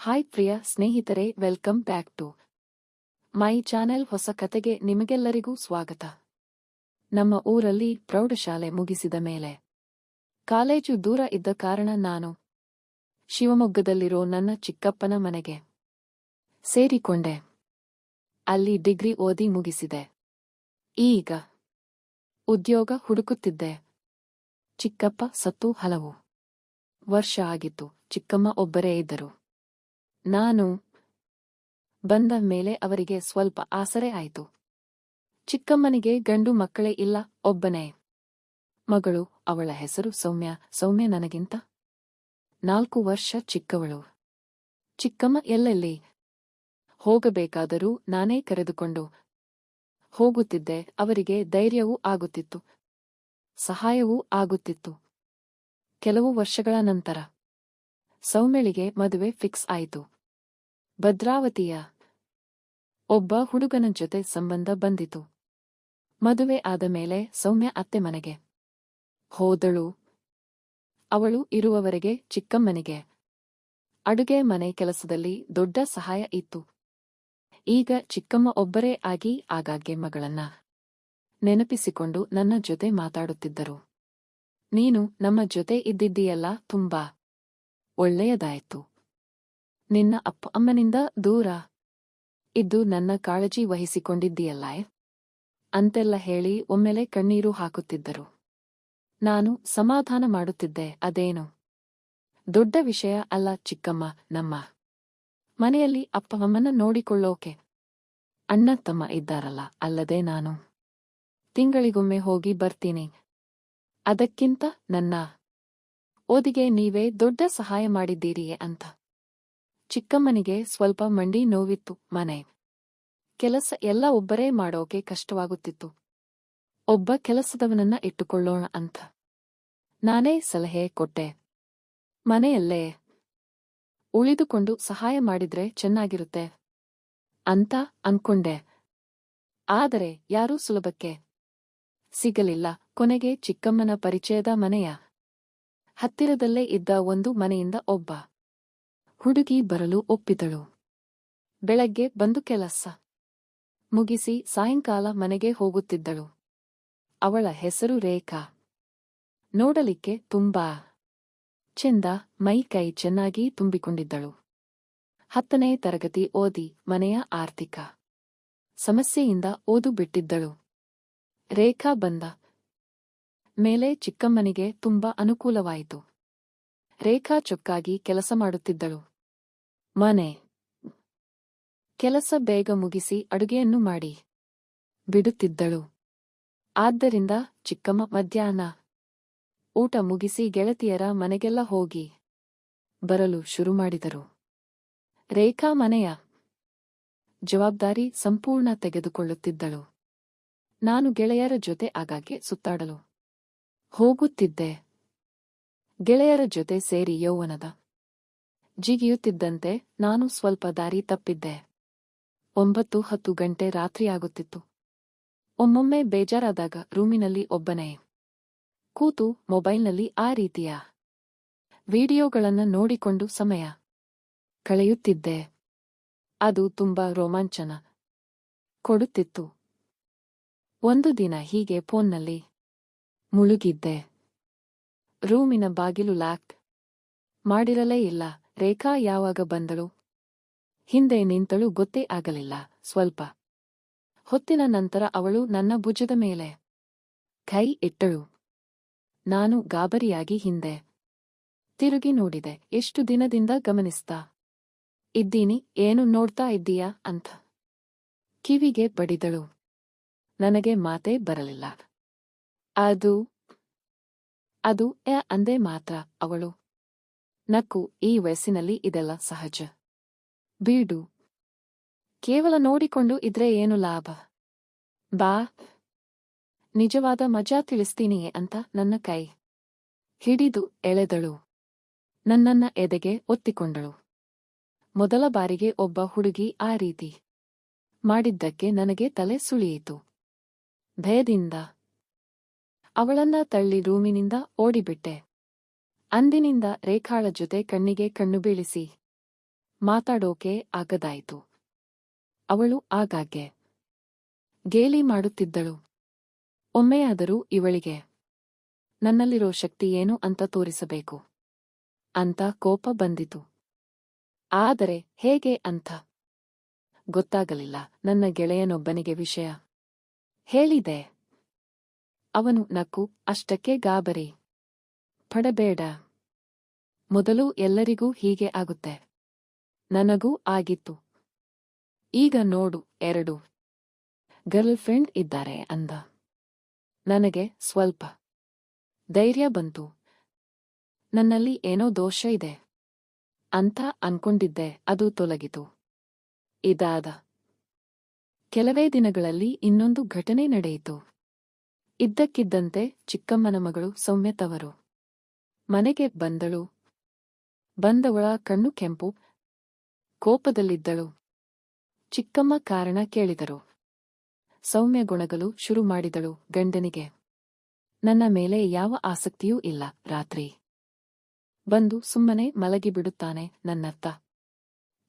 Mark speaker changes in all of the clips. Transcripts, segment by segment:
Speaker 1: Hi ಪ್ರಿಯ ಸ್ನೇಹಿತರೆ, welcome back to my channel. ಹೊಸ ಕತೆಗೆ ನಿಮಗೆಲ್ಲರಿಗೂ ಸ್ವಾಗತ. ನಮ್ಮ ಊರಲ್ಲಿ ಪ್ರೌಢಶಾಲೆ ಮುಗಿಸಿದ ಮೇಲೆ ಕಾಲೇಜು ದೂರ ಇದ್ದ ಕಾರಣ ನಾನು ಶಿವಮೊಗ್ಗದಲ್ಲಿರೋ ನನ್ನ ಚಿಕ್ಕಪ್ಪನ ಮನೆಗೆ ಸೇರಿಕೊಂಡೆ. ಅಲ್ಲಿ ಡಿಗ್ರಿ ಓದಿ ಮುಗಿಸಿದೆ. ಈಗ ಉದ್ಯೋಗ ಹುಡುಕುತ್ತಿದ್ದೆ. ಚಿಕ್ಕಪ್ಪ ಸತ್ತು ಹಲವು ವರ್ಷ ಆಗಿತ್ತು. ಚಿಕ್ಕಮ್ಮ ಒಬ್ಬರೇ ಇದ್ದರು. ನಾನು ಬಂದ ಮೇಲೆ ಅವರಿಗೆ ಸ್ವಲ್ಪ ಆಸರೆ ಆಯಿತು. ಚಿಕ್ಕಮ್ಮನಿಗೆ ಗಂಡು ಮಕ್ಕಳೇ ಇಲ್ಲ, ಒಬ್ಬನೇ ಮಗಳು. ಅವಳ ಹೆಸರು ಸೌಮ್ಯ. ಸೌಮ್ಯ ನನಗಿಂತ 4 ವರ್ಷ ಚಿಕ್ಕವಳು. ಚಿಕ್ಕಮ್ಮ ಎಲ್ಲೆಲ್ಲಿ ಹೋಗಬೇಕಾದರೂ ನಾನೇ ಕರೆದುಕೊಂಡು ಹೋಗುತ್ತಿದ್ದೆ. ಅವರಿಗೆ ಧೈರ್ಯವೂ ಆಗುತ್ತಿತ್ತು, ಸಹಾಯವೂ ಆಗುತ್ತಿತ್ತು. ಕೆಲವು ವರ್ಷಗಳ ನಂತರ ಸೌಮ್ಯಳಿಗೆ ಮದುವೆ ಫಿಕ್ಸ್ ಆಯಿತು. ಭದ್ರಾವತಿಯ ಒಬ್ಬ ಹುಡುಗನ ಜೊತೆ ಸಂಬಂಧ ಬಂದಿತು. ಮದುವೆ ಆದ ಮೇಲೆ ಸೌಮ್ಯ ಅತ್ತೆ ಮನೆಗೆ ಹೋದಳು. ಅವಳು ಇರುವವರೆಗೆ ಚಿಕ್ಕಮ್ಮನಿಗೆ ಅಡುಗೆ ಮನೆ ಕೆಲಸದಲ್ಲಿ ದೊಡ್ಡ ಸಹಾಯ ಇತ್ತು. ಈಗ ಚಿಕ್ಕಮ್ಮ ಒಬ್ಬರೇ ಆಗಿ ಆಗಾಗ್ಗೆ ಮಗಳನ್ನ ನೆನಪಿಸಿಕೊಂಡು ನನ್ನ ಜೊತೆ ಮಾತಾಡುತ್ತಿದ್ದರು. ನೀನು ನಮ್ಮ ಜೊತೆ ಇದ್ದಿದ್ದೀಯಲ್ಲ, ತುಂಬಾ ಒಳ್ಳೆಯದಾಯಿತು. ನಿನ್ನ ಅಪ್ಪ ಅಮ್ಮನಿಂದ ದೂರ ಇದ್ದು ನನ್ನ ಕಾಳಜಿ ವಹಿಸಿಕೊಂಡಿದ್ದೀಯಲ್ಲ ಅಂತೆಲ್ಲ ಹೇಳಿ ಒಮ್ಮೆಲೆ ಕಣ್ಣೀರು ಹಾಕುತ್ತಿದ್ದರು. ನಾನು ಸಮಾಧಾನ ಮಾಡುತ್ತಿದ್ದೆ. ಅದೇನು ದೊಡ್ಡ ವಿಷಯ ಅಲ್ಲ ಚಿಕ್ಕಮ್ಮ, ನಮ್ಮ ಮನೆಯಲ್ಲಿ ಅಪ್ಪ ಅಮ್ಮನ ನೋಡಿಕೊಳ್ಳೋಕೆ ಅಣ್ಣ ತಮ್ಮ ಇದ್ದಾರಲ್ಲ. ಅಲ್ಲದೆ ನಾನು ತಿಂಗಳಿಗೊಮ್ಮೆ ಹೋಗಿ ಬರ್ತೀನಿ. ಅದಕ್ಕಿಂತ ನನ್ನ ಓದಿಗೆ ನೀವೇ ದೊಡ್ಡ ಸಹಾಯ ಮಾಡಿದ್ದೀರಿಯೇ ಅಂತ. ಚಿಕ್ಕಮ್ಮನಿಗೆ ಸ್ವಲ್ಪ ಮಂಡಿ ನೋವಿತ್ತು. ಮನೆ ಕೆಲಸ ಎಲ್ಲ ಒಬ್ಬರೇ ಮಾಡೋಕೆ ಕಷ್ಟವಾಗುತ್ತಿತ್ತು. ಒಬ್ಬ ಕೆಲಸದವನನ್ನ ಇಟ್ಟುಕೊಳ್ಳೋಣ ಅಂತ ನಾನೇ ಸಲಹೆ ಕೊಟ್ಟೆ. ಮನೆಯಲ್ಲೇ ಉಳಿದುಕೊಂಡು ಸಹಾಯ ಮಾಡಿದ್ರೆ ಚೆನ್ನಾಗಿರುತ್ತೆ ಅಂತ ಅನ್ಕೊಂಡೆ. ಆದರೆ ಯಾರೂ ಸುಲಭಕ್ಕೆ ಸಿಗಲಿಲ್ಲ. ಕೊನೆಗೆ ಚಿಕ್ಕಮ್ಮನ ಪರಿಚಯದ ಮನೆಯ ಹತ್ತಿರದಲ್ಲೇ ಇದ್ದ ಒಂದು ಮನೆಯಿಂದ ಒಬ್ಬ ಹುಡುಗಿ ಬರಲು ಒಪ್ಪಿದಳು. ಬೆಳಗ್ಗೆ ಬಂದು ಕೆಲಸ ಮುಗಿಸಿ ಸಾಯಂಕಾಲ ಮನೆಗೆ ಹೋಗುತ್ತಿದ್ದಳು. ಅವಳ ಹೆಸರು ರೇಖಾ. ನೋಡಲಿಕ್ಕೆ ತುಂಬಾ ಚೆಂದ, ಮೈ ಕೈ ಚೆನ್ನಾಗಿ ತುಂಬಿಕೊಂಡಿದ್ದಳು. 10ನೇ ತರಗತಿ ಓದಿ ಮನೆಯ ಆರ್ಥಿಕ ಸಮಸ್ಯೆಯಿಂದ ಓದು ಬಿಟ್ಟಿದ್ದಳು. ರೇಖಾ ಬಂದ ಮೇಲೆ ಚಿಕ್ಕಮ್ಮನಿಗೆ ತುಂಬಾ ಅನುಕೂಲವಾಯಿತು. ರೇಖಾ ಚೊಕ್ಕಾಗಿ ಕೆಲಸ ಮಾಡುತ್ತಿದ್ದಳು. ಮನೆ ಕೆಲಸ ಬೇಗ ಮುಗಿಸಿ ಅಡುಗೆಯನ್ನು ಮಾಡಿ ಬಿಡುತ್ತಿದ್ದಳು. ಆದ್ದರಿಂದ ಚಿಕ್ಕಮ್ಮ ಮಧ್ಯಾಹ್ನ ಊಟ ಮುಗಿಸಿ ಗೆಳತಿಯರ ಮನೆಗೆಲ್ಲ ಹೋಗಿ ಬರಲು ಶುರು ಮಾಡಿದರು. ರೇಖಾ ಮನೆಯ ಜವಾಬ್ದಾರಿ ಸಂಪೂರ್ಣ ತೆಗೆದುಕೊಳ್ಳುತ್ತಿದ್ದಳು. ನಾನು ಗೆಳೆಯರ ಜೊತೆ ಆಗಾಗ್ಗೆ ಸುತ್ತಾಡಲು ಹೋಗುತ್ತಿದ್ದೆ. ಗೆಳೆಯರ ಜೊತೆ ಸೇರಿ ಯೌವನದ ಜಿಗಿಯುತ್ತಿದ್ದಂತೆ ನಾನು ಸ್ವಲ್ಪ ದಾರಿ ತಪ್ಪಿದ್ದೆ. 9-10 ಗಂಟೆ ರಾತ್ರಿಯಾಗುತ್ತಿತ್ತು. ಒಮ್ಮೊಮ್ಮೆ ಬೇಜಾರಾದಾಗ ರೂಮಿನಲ್ಲಿ ಒಬ್ಬನೇ ಕೂತು ಮೊಬೈಲ್ನಲ್ಲಿ ಆ ರೀತಿಯ ವಿಡಿಯೋಗಳನ್ನ ನೋಡಿಕೊಂಡು ಸಮಯ ಕಳೆಯುತ್ತಿದ್ದೆ. ಅದು ತುಂಬಾ ರೋಮಾಂಚನ ಕೊಡುತ್ತಿತ್ತು. ಒಂದು ದಿನ ಹೀಗೆ ಫೋನ್ನಲ್ಲಿ ಮುಳುಗಿದ್ದೆ. ರೂಮಿನ ಬಾಗಿಲು ಲಾಕ್ ಮಾಡಿರಲೇ ಇಲ್ಲ. ರೇಖಾ ಯಾವಾಗ ಬಂದಳು, ಹಿಂದೆ ನಿಂತಳು ಗೊತ್ತೇ ಆಗಲಿಲ್ಲ. ಸ್ವಲ್ಪ ಹೊತ್ತಿನ ನಂತರ ಅವಳು ನನ್ನ ಭುಜದ ಮೇಲೆ ಕೈ ಇಟ್ಟಳು. ನಾನು ಗಾಬರಿಯಾಗಿ ಹಿಂದೆ ತಿರುಗಿ ನೋಡಿದೆ. ಎಷ್ಟು ದಿನದಿಂದ ಗಮನಿಸ್ತಾ ಇದ್ದೀನಿ, ಏನು ನೋಡ್ತಾ ಇದ್ದೀಯಾ ಅಂತ ಕಿವಿಗೆ ಬಡಿದಳು. ನನಗೆ ಮಾತೇ ಬರಲಿಲ್ಲ. ಅದು ಅಂದೆ ಮಾತ್ರ. ಅವಳು ನಕ್ಕು, ಈ ವಯಸ್ಸಿನಲ್ಲಿ ಇದೆಲ್ಲ ಸಹಜ ಬೀಡು, ಕೇವಲ ನೋಡಿಕೊಂಡು ಇದ್ರೆ ಏನು ಲಾಭ, ಬಾ ನಿಜವಾದ ಮಜಾ ತಿಳಿಸ್ತೀನಿಯೇ ಅಂತ ನನ್ನ ಕೈ ಹಿಡಿದು ಎಳೆದಳು. ನನ್ನನ್ನ ಎದೆಗೆ ಒತ್ತಿಕೊಂಡಳು. ಮೊದಲ ಬಾರಿಗೆ ಒಬ್ಬ ಹುಡುಗಿ ಆ ರೀತಿ ಮಾಡಿದ್ದಕ್ಕೆ ನನಗೆ ತಲೆ ಸುಳಿಯಿತು. ಭಯದಿಂದ ಅವಳನ್ನ ತಳ್ಳಿ ರೂಮಿನಿಂದ ಓಡಿಬಿಟ್ಟೆ. ಅಂದಿನಿಂದ ರೇಖಾಳ ಜೊತೆ ಕಣ್ಣಿಗೆ ಕಣ್ಣು ಬೀಳಿಸಿ ಮಾತಾಡೋಕೆ ಆಗದಾಯಿತು. ಅವಳು ಆಗಾಗ್ಗೆ ಗೇಲಿ ಮಾಡುತ್ತಿದ್ದಳು. ಒಮ್ಮೆಯಾದರೂ ಇವಳಿಗೆ ನನ್ನಲ್ಲಿರೋ ಶಕ್ತಿ ಏನು ಅಂತ ತೋರಿಸಬೇಕು ಅಂತ ಕೋಪ ಬಂದಿತು. ಆದರೆ ಹೇಗೆ ಅಂತ ಗೊತ್ತಾಗಲಿಲ್ಲ. ನನ್ನ ಗೆಳೆಯನೊಬ್ಬನಿಗೆ ವಿಷಯ ಹೇಳಿದೆ. ಅವನು ನಕ್ಕು, ಅಷ್ಟಕ್ಕೆ ಗಾಬರಿ ಪಡಬೇಡ. ಮೊದಲು ಎಲ್ಲರಿಗೂ ಹೀಗೆ ಆಗುತ್ತೆ. ನನಗೂ ಆಗಿತ್ತು. ಈಗ ನೋಡು, 2 ಗರ್ಲ್ ಫ್ರೆಂಡ್ ಇದ್ದಾರೆ ಅಂದ. ನನಗೆ ಸ್ವಲ್ಪ ಧೈರ್ಯ ಬಂತು. ನನ್ನಲ್ಲಿ ಏನೋ ದೋಷ ಇದೆ ಅಂತ ಅನ್ಕೊಂಡಿದ್ದೆ, ಅದು ತೊಲಗಿತು. ಇದಾದ ಕೆಲವೇ ದಿನಗಳಲ್ಲಿ ಇನ್ನೊಂದು ಘಟನೆ ನಡೆಯಿತು. ಇದ್ದಕ್ಕಿದ್ದಂತೆ ಚಿಕ್ಕಮ್ಮನ ಮಗಳು ಸೌಮ್ಯ ತವರು ಮನೆಗೆ ಬಂದಳು. ಬಂದವಳ ಕಣ್ಣು ಕೆಂಪು, ಕೋಪದಲ್ಲಿದ್ದಳು. ಚಿಕ್ಕಮ್ಮ ಕಾರಣ ಕೇಳಿದರು. ಸೌಮ್ಯ ಗೊಣಗಲು ಶುರು ಮಾಡಿದಳು. ಗಂಡನಿಗೆ ನನ್ನ ಮೇಲೆ ಯಾವ ಆಸಕ್ತಿಯೂ ಇಲ್ಲ. ರಾತ್ರಿ ಬಂದು ಸುಮ್ಮನೆ ಮಲಗಿಬಿಡುತ್ತಾನೆ. ನನ್ನತ್ತ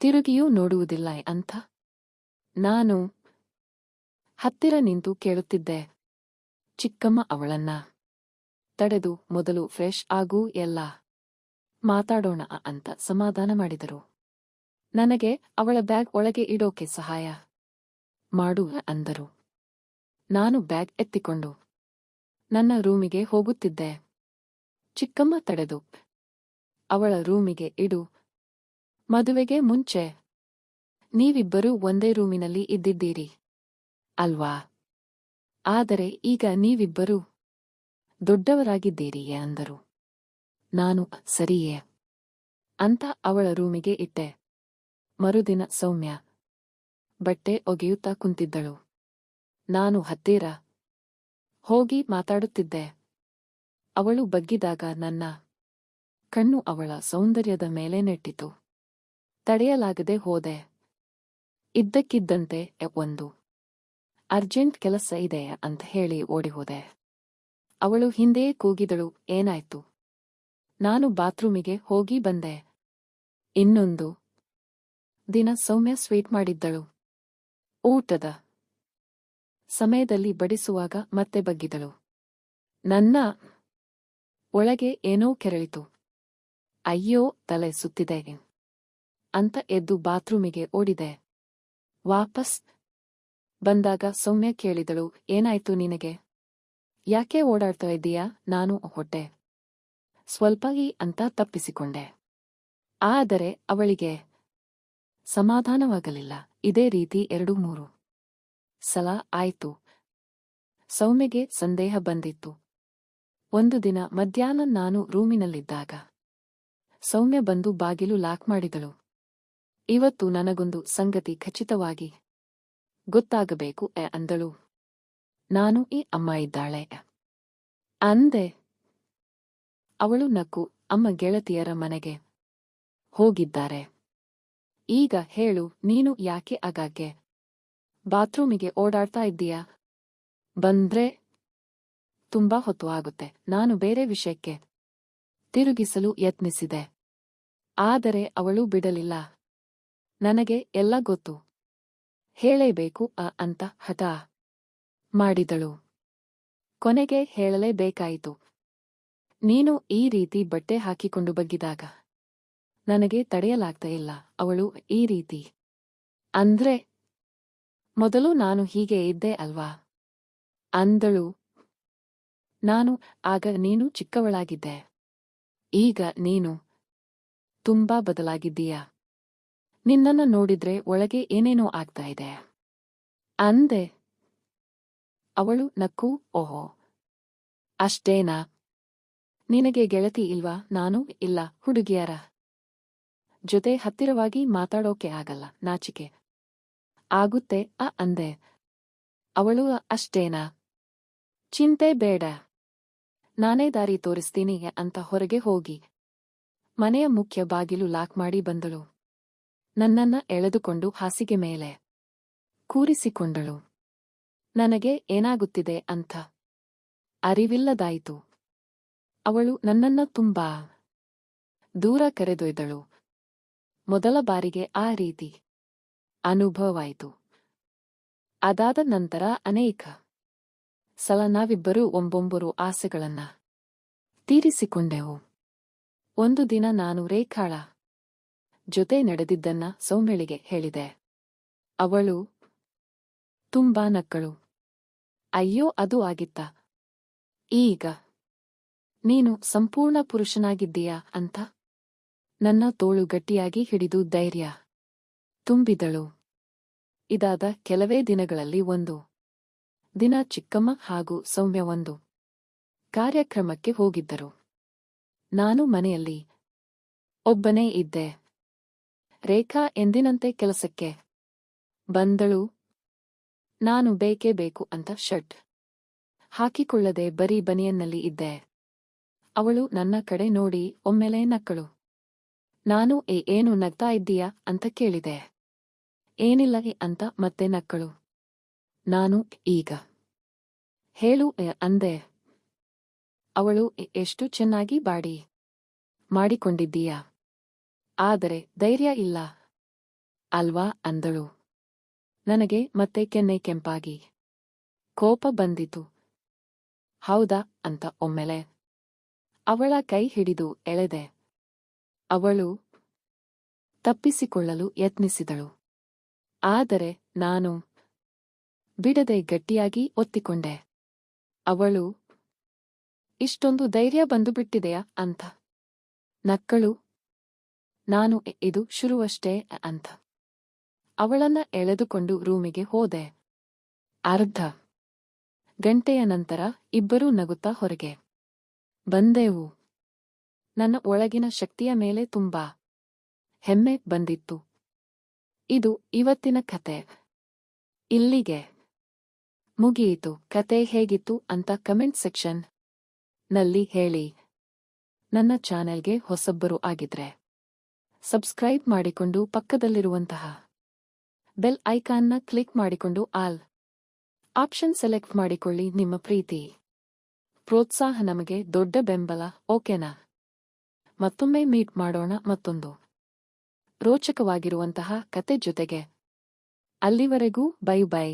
Speaker 1: ತಿರುಗಿಯೂ ನೋಡುವುದಿಲ್ಲ ಅಂತ ನಾನು ಹತ್ತಿರ ನಿಂತು ಕೇಳುತ್ತಿದ್ದೆ. ಚಿಕ್ಕಮ್ಮ ಅವಳನ್ನ ತಡೆದು, ಮೊದಲು ಫ್ರೆಶ್ ಆಗು, ಎಲ್ಲ ಮಾತಾಡೋಣ ಅಂತ ಸಮಾಧಾನ ಮಾಡಿದರು. ನನಗೆ ಅವಳ ಬ್ಯಾಗ್ ಒಳಗೆ ಇಡೋಕೆ ಸಹಾಯ ಮಾಡು ಅಂದರು. ನಾನು ಬ್ಯಾಗ್ ಎತ್ತಿಕೊಂಡು ನನ್ನ ರೂಮಿಗೆ ಹೋಗುತ್ತಿದ್ದೆ. ಚಿಕ್ಕಮ್ಮ ತಡೆದು, ಅವಳ ರೂಮಿಗೆ ಇಡು. ಮದುವೆಗೆ ಮುಂಚೆ ನೀವಿಬ್ಬರೂ ಒಂದೇ ರೂಮಿನಲ್ಲಿ ಇದ್ದಿದ್ದೀರಿ ಅಲ್ವಾ? ಆದರೆ ಈಗ ನೀವಿಬ್ಬರೂ ದೊಡ್ಡವರಾಗಿದ್ದೀರಿ ಅಂದರು. ನಾನು ಸರಿಯೇ ಅಂತ ಅವಳ ರೂಮಿಗೆ ಇಟ್ಟೆ. ಮರುದಿನ ಸೌಮ್ಯ ಬಟ್ಟೆ ಒಗೆಯುತ್ತಾ ಕುಂತಿದ್ದಳು. ನಾನು ಹತ್ತಿರ ಹೋಗಿ ಮಾತಾಡುತ್ತಿದ್ದೆ. ಅವಳು ಬಗ್ಗಿದಾಗ ನನ್ನ ಕಣ್ಣು ಅವಳ ಸೌಂದರ್ಯದ ಮೇಲೆ ನೆಟ್ಟಿತು. ತಡೆಯಲಾಗದೆ ಹೋದೆ. ಇದ್ದಕ್ಕಿದ್ದಂತೆ ಒಂದು ಅರ್ಜೆಂಟ್ ಕೆಲಸ ಇದೆ ಅಂತ ಹೇಳಿ ಓಡಿಹೋದೆ. ಅವಳು ಹಿಂದೆ ಕೂಗಿದಳು, ಏನಾಯ್ತು? ನಾನು ಬಾತ್ರೂಮಿಗೆ ಹೋಗಿ ಬಂದೆ. ಇನ್ನೊಂದು ದಿನ ಸೌಮ್ಯ ಸ್ವೀಟ್ ಮಾಡಿದ್ದಳು. ಊಟದ ಸಮಯದಲ್ಲಿ ಬಡಿಸುವಾಗ ಮತ್ತೆ ಬಗ್ಗಿದಳು. ನನ್ನ ಒಳಗೆ ಏನೋ ಕೆರಳಿತು. ಅಯ್ಯೋ, ತಲೆ ಸುತ್ತಿದೆ ಅಂತ ಎದ್ದು ಬಾತ್ರೂಮಿಗೆ ಓಡಿದೆ. ವಾಪಸ್ ಬಂದಾಗ ಸೌಮ್ಯ ಕೇಳಿದಳು, ಏನಾಯ್ತು ನಿನಗೆ? ಯಾಕೆ ಓಡಾಡ್ತಾ ಇದ್ದೀಯಾ? ನಾನು ಹೊಟ್ಟೆ ಸ್ವಲ್ಪ ಅಂತ ತಪ್ಪಿಸಿಕೊಂಡೆ. ಆದರೆ ಅವಳಿಗೆ ಸಮಾಧಾನವಾಗಲಿಲ್ಲ. ಇದೇ ರೀತಿ 2-3 ಸಲ ಆಯ್ತು. ಸೌಮ್ಯಗೆ ಸಂದೇಹ ಬಂದಿತ್ತು. ಒಂದು ದಿನ ಮಧ್ಯಾಹ್ನ ನಾನು ರೂಮಿನಲ್ಲಿದ್ದಾಗ ಸೌಮ್ಯ ಬಂದು ಬಾಗಿಲು ಲಾಕ್ ಮಾಡಿದಳು. ಇವತ್ತು ನನಗೊಂದು ಸಂಗತಿ ಖಚಿತವಾಗಿ ಗೊತ್ತಾಗಬೇಕು ಅಂದಳು. ನಾನು ಈ ಅಮ್ಮ ಇದ್ದಾಳೆ ಅಂದೆ. ಅವಳು ನಕ್ಕು, ಅಮ್ಮ ಗೆಳತಿಯರ ಮನೆಗೆ ಹೋಗಿದ್ದಾರೆ. ಈಗ ಹೇಳು, ನೀನು ಯಾಕೆ ಆಗಾಗ್ಗೆ ಬಾತ್ರೂಮಿಗೆ ಓಡಾಡ್ತಾ ಇದ್ದೀಯಾ? ಬಂದ್ರೆ ತುಂಬಾ ಹೊತ್ತು ಆಗುತ್ತೆ. ನಾನು ಬೇರೆ ವಿಷಯಕ್ಕೆ ತಿರುಗಿಸಲು ಯತ್ನಿಸಿದೆ. ಆದರೆ ಅವಳು ಬಿಡಲಿಲ್ಲ. ನನಗೆ ಎಲ್ಲ ಗೊತ್ತು, ಹೇಳಲೇಬೇಕು ಅಂತ ಹಠ ಮಾಡಿದಳು. ಕೊನೆಗೆ ಹೇಳಲೇಬೇಕಾಯಿತು. ನೀನು ಈ ರೀತಿ ಬಟ್ಟೆ ಹಾಕಿಕೊಂಡು ಬಗ್ಗಿದಾಗ ನನಗೆ ತಡೆಯಲಾಗ್ತಾ ಇಲ್ಲ. ಅವಳು ಈ ರೀತಿ ಅಂದ್ರೆ ಮೊದಲು ನಾನು ಹೀಗೆ ಇದ್ದೆ ಅಲ್ವಾ ಅಂದಳು. ನಾನು ಆಗ ನೀನು ಚಿಕ್ಕವಳಾಗಿದ್ದೆ. ಈಗ ನೀನು ತುಂಬಾ ಬದಲಾಗಿದ್ದೀಯ. ನಿನ್ನನ್ನ ನೋಡಿದ್ರೆ ಒಳಗೆ ಏನೇನೋ ಆಗ್ತಾ ಇದೆ ಅಂದೆ. ಅವಳು ನಕ್ಕು, ಓಹೋ, ಅಷ್ಟೇನಾ? ನಿನಗೆ ಗೆಳತಿ ಇಲ್ವಾ? ನಾನು ಇಲ್ಲ. ಹುಡುಗಿಯರ ಜೊತೆ ಹತ್ತಿರವಾಗಿ ಮಾತಾಡೋಕೆ ಆಗಲ್ಲ, ನಾಚಿಕೆ ಆಗುತ್ತೆ ಅಂದೆ. ಅವಳು ಅಷ್ಟೇನಾ? ಚಿಂತೆ ಬೇಡ, ನಾನೇ ದಾರಿ ತೋರಿಸ್ತೀನಿ ಅಂತ ಹೊರಗೆ ಹೋಗಿ ಮನೆಯ ಮುಖ್ಯ ಬಾಗಿಲು ಲಾಕ್ ಮಾಡಿ ಬಂದಳು. ನನ್ನನ್ನ ಎಳೆದುಕೊಂಡು ಹಾಸಿಗೆ ಮೇಲೆ ಕೂರಿಸಿಕೊಂಡಳು. ನನಗೆ ಏನಾಗುತ್ತಿದೆ ಅಂತ ಅರಿವಿಲ್ಲದಾಯಿತು. ಅವಳು ನನ್ನನ್ನ ತುಂಬಾ ದೂರ ಕರೆದೊಯ್ದಳು. ಮೊದಲ ಬಾರಿಗೆ ಆ ರೀತಿ ಅನುಭವವಾಯಿತು. ಅದಾದ ನಂತರ ಅನೇಕ ಸಲ ನಾವಿಬ್ಬರೂ ಒಬ್ಬೊಬ್ಬರು ಆಸೆಗಳನ್ನ ತೀರಿಸಿಕೊಂಡೆವು. ಒಂದು ದಿನ ನಾನು ರೇಖಾಳ ಜೊತೆ ನಡೆದಿದ್ದನ್ನ ಸೌಮ್ಯಳಿಗೆ ಹೇಳಿದೆ. ಅವಳು ತುಂಬಾ ನಕ್ಕಳು. ಅಯ್ಯೋ, ಅದು ಆಗಿತ್ತಾ? ಈಗ ನೀನು ಸಂಪೂರ್ಣ ಪುರುಷನಾಗಿದ್ದೀಯಾ ಅಂತ ನನ್ನ ತೋಳು ಗಟ್ಟಿಯಾಗಿ ಹಿಡಿದು ಧೈರ್ಯ ತುಂಬಿದಳು. ಇದಾದ ಕೆಲವೇ ದಿನಗಳಲ್ಲಿ ಒಂದು ದಿನ ಚಿಕ್ಕಮ್ಮ ಹಾಗೂ ಸೌಮ್ಯ ಒಂದು ಕಾರ್ಯಕ್ರಮಕ್ಕೆ ಹೋಗಿದ್ದರು. ನಾನು ಮನೆಯಲ್ಲಿ ಒಬ್ಬನೇ ಇದ್ದೆ. ರೇಖಾ ಎಂದಿನಂತೆ ಕೆಲಸಕ್ಕೆ ಬಂದಳು. ನಾನು ಬೇಕೇ ಬೇಕು ಅಂತ ಶರ್ಟ್ ಹಾಕಿಕೊಳ್ಳದೆ ಬರೀ ಬನಿಯನ್ನಲ್ಲಿ ಇದ್ದೆ. ಅವಳು ನನ್ನ ಕಡೆ ನೋಡಿ ಒಮ್ಮೆಲೆ ನಕ್ಕಳು. ನಾನು ಏನು ನಗ್ತಾ ಇದ್ದೀಯಾ ಅಂತ ಕೇಳಿದೆ. ಏನಿಲ್ಲ ಅಂತ ಮತ್ತೆ ನಕ್ಕಳು. ನಾನು ಈಗ ಹೇಳು ಅಂದೆ. ಅವಳು ಎಷ್ಟು ಚೆನ್ನಾಗಿ ಬಾಡಿ ಮಾಡಿಕೊಂಡಿದ್ದೀಯಾ, ಆದರೆ ಧೈರ್ಯ ಇಲ್ಲ ಅಲ್ವಾ ಅಂದಳು. ನನಗೆ ಮತ್ತೆ ಕೆನ್ನೆ ಕೆಂಪಾಗಿ ಕೋಪ ಬಂದಿತು. ಹೌದಾ ಅಂತ ಒಮ್ಮೆಲೆ ಅವಳ ಕೈ ಹಿಡಿದು ಎಳೆದೆ. ಅವಳು ತಪ್ಪಿಸಿಕೊಳ್ಳಲು ಯತ್ನಿಸಿದಳು. ಆದರೆ ನಾನು ಬಿಡದೆ ಗಟ್ಟಿಯಾಗಿ ಒತ್ತಿಕೊಂಡೆ. ಅವಳು ಇಷ್ಟೊಂದು ಧೈರ್ಯ ಬಂದುಬಿಟ್ಟಿದೆಯಾ ಅಂತ ನಕ್ಕಳು. ನಾನು ಇದು ಶುರುವಷ್ಟೇ ಅಂತ ಅವಳನ್ನ ಎಳೆದುಕೊಂಡು ರೂಮಿಗೆ ಹೋದೆ. ಅರ್ಧ ಗಂಟೆಯ ನಂತರ ಇಬ್ಬರೂ ನಗುತ್ತಾ ಹೊರಗೆ ಬಂದೆವು. ನನ್ನ ಒಳಗಿನ ಶಕ್ತಿಯ ಮೇಲೆ ತುಂಬಾ ಹೆಮ್ಮೆ ಬಂದಿತ್ತು. ಇದು ಇವತ್ತಿನ ಕತೆ. ಇಲ್ಲಿಗೆ ಮುಗಿಯಿತು. ಕತೆ ಹೇಗಿತ್ತು ಅಂತ ಕಮೆಂಟ್ ಸೆಕ್ಷನ್ ನಲ್ಲಿ ಹೇಳಿ. ನನ್ನ ಚಾನೆಲ್ಗೆ ಹೊಸಬ್ಬರು ಆಗಿದ್ರೆ ಸಬ್ಸ್ಕ್ರೈಬ್ ಮಾಡಿಕೊಂಡು ಪಕ್ಕದಲ್ಲಿರುವಂತಹ ಬೆಲ್ ಐಕಾನ್ನ ಕ್ಲಿಕ್ ಮಾಡಿಕೊಂಡು ಆಲ್ ಆಪ್ಷನ್ ಸೆಲೆಕ್ಟ್ ಮಾಡಿಕೊಳ್ಳಿ. ನಿಮ್ಮ ಪ್ರೀತಿ ಪ್ರೋತ್ಸಾಹ ನಮಗೆ ದೊಡ್ಡ ಬೆಂಬಲ. ಓಕೆನಾ? ಮತ್ತೊಮ್ಮೆ ಮೀಟ್ ಮಾಡೋಣ ಮತ್ತೊಂದು ರೋಚಕವಾಗಿರುವಂತಹ ಕತೆ ಜೊತೆಗೆ. ಅಲ್ಲಿವರೆಗೂ ಬೈ ಬೈ.